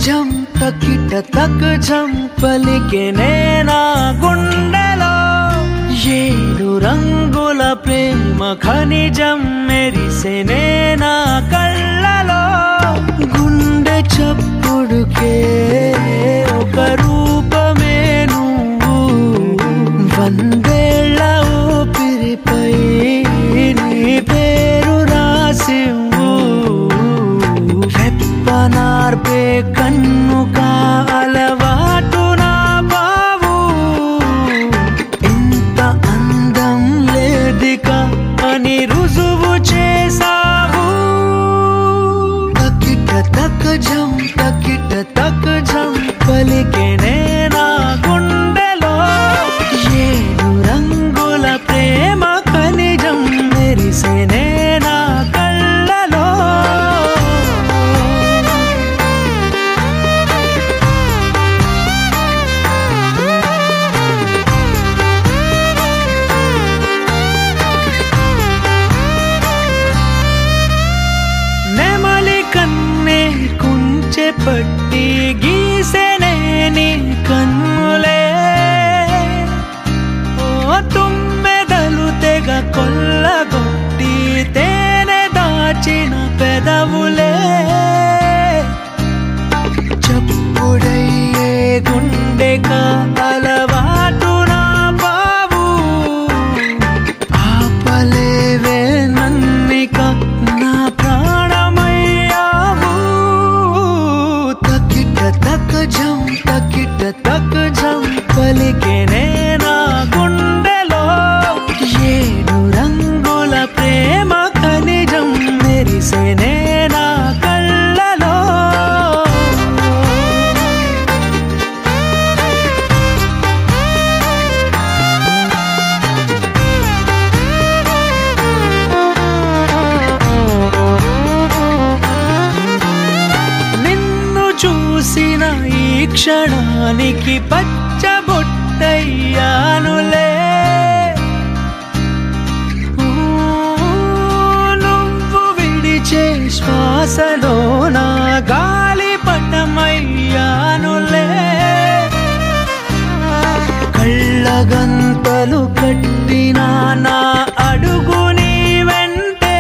జం తకిట తక్ జం పలికెనే నా గుండెలో ఏడు రంగుల ప్రేమ ఖనిజం మెరిసెనే నా కళ్ళలో గుండె చప్పుడుకే ఒక రూపమే నువ్వు వందేళ్ల ఊపిరిపై నీ పేరు రాసివ్వు రెప్పనార్పే కన్ను కాలవాటు నా బావు ఇంత అందం లేదిక అని రుజువు చేసావు తకిట తక్ జం తకిట తక్ జం పలికెనే నా గుండెలో ఏడు రంగుల ప్రేమ ఖనిజం మెరిసెనే నా కళ్ళలో నెమలి కన్నే కుంచె పట్టి గీసెనే నీ కన్నులే ఓ తుమ్మెదలు తెగ కొల్లగొట్టి తేనె దాచిన పెదవులే చప్పుడయ్యే గుండెక అలవాటు నా బావు ఆపలేవే నన్నిక నా ప్రాణమయ్యావు తకిట తక్ జం తకిట తక్ జం పలికెనే నా గుండెలో ఏడు రంగుల ప్రేమ ఖనిజం మెరిసెనే నా కళ్ళలో నిన్ను చూసిన ఈ క్షణానికి పచ్చబొట్టయ్యానులే నువ్వు విడిచే శ్వాసలో నా గాలిపటమయ్యానులే కళ్ళగంతలు కట్టిన నా అడుగు నీ వెంటే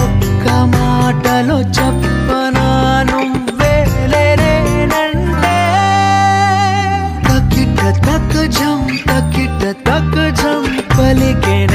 ఒక్క మాటలో చెప్పనా నువ్వే లేరేనంటే తకిట తక్ జం తకిట తక్ జం పలికెనే